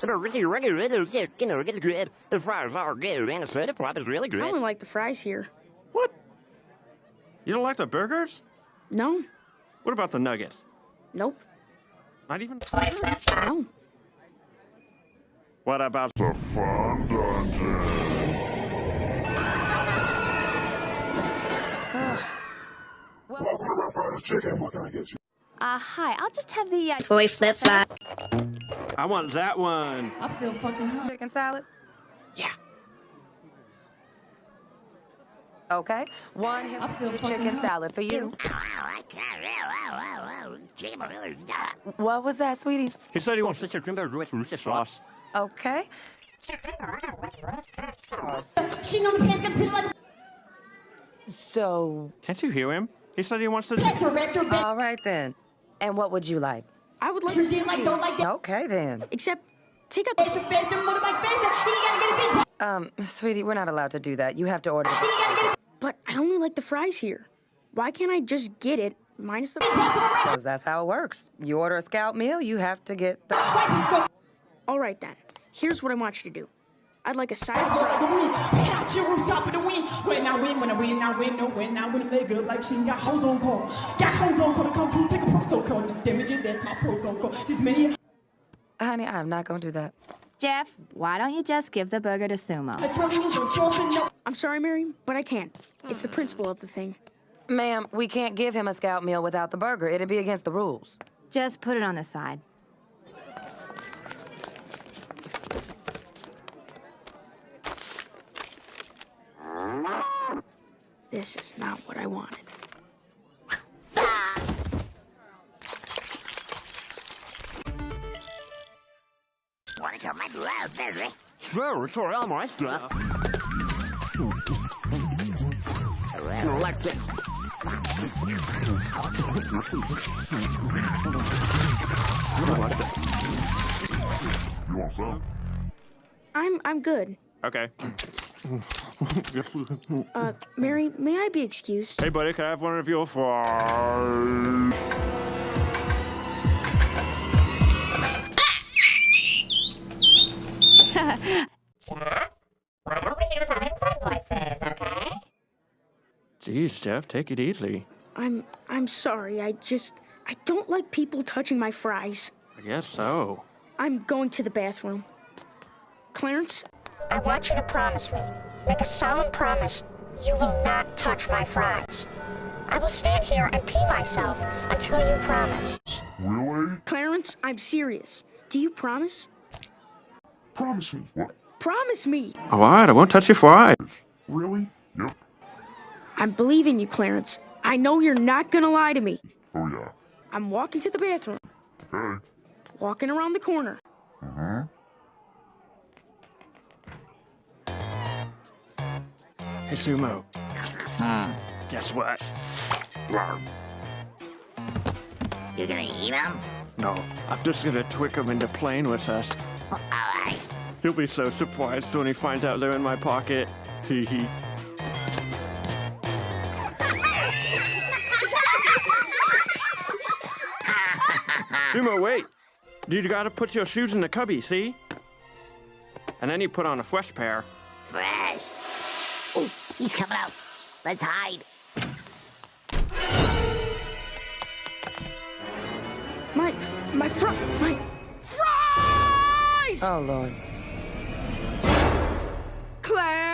The fries are good, and the soda pop is really I good. only like the fries here. What? You don't like the burgers? No. What about the nuggets? Nope. Not even? No. What about the fun dungeon? Chicken, what can I get you? Hi, I'll just have the, Toy flip flop. I want that one. I feel fucking hungry. Chicken salad? Yeah. Okay. One I feel fucking chicken hungry. salad for you. What was that, sweetie? He said he wants Such a cream burger with Worcester sauce. Okay. She know the pants got spit like So, Can't you hear him? He said he wants to. a director, bitch. all right then. And what would you like? I would like You did like, don't like that. Okay then. Except, take out Faster, faster, motorbike faster. He gotta get a bitch. Sweetie, we're not allowed to do that. You have to order. He gotta get a But I only like the fries here. Why can't I just get it minus the... Because that's how it works. You order a Scout meal, you have to get the... All right, then. Here's what I want you to do. I'd like a side of the fries. win. Catch your rooftop of the win. When I win, no, when I win a leg up like she got hoes on call. Got hoes on call to come through, take a protocol. Just damage it, that's my protocol. This many... Honey, I'm not going to do that. Jeff, why don't you just give the burger to Sumo? It's really no sauce and no... I'm sorry, Mary, but I can't. It's the principle of the thing. Ma'am, we can't give him a Scout meal without the burger. It'd be against the rules. Just put it on the side. This is not what I wanted. Sure, it's all my stuff. Like it. You want some? I'm good. Okay. Mary, may I be excused? Hey, buddy, can I have one of your fries? Jeff, why don't we use our inside voices, okay? Jeez, Jeff, take it easy. I'm sorry. I don't like people touching my fries. I guess so. I'm going to the bathroom. Clarence? I want you to promise me, make a solemn promise, you will not touch my fries. I will stand here and pee myself until you promise. Really? Clarence, I'm serious. Do you promise? Promise me. What? Promise me. All right, I won't touch your fries. Really? Yep. I'm believing you, Clarence. I know you're not gonna lie to me. Oh, yeah. I'm walking to the bathroom. Okay. Walking around the corner. Mm-hmm. Hey, Sumo. Guess what? You gonna eat them? No, I'm just gonna trick him into playing with us. Alright. He'll be so surprised when he finds out they're in my pocket. Hee hee. Sumo, wait! You gotta put your shoes in the cubby, see? And then you put on a fresh pair. Fresh. Oh, he's coming out. Let's hide. My fries! Oh, Lord. Clarence!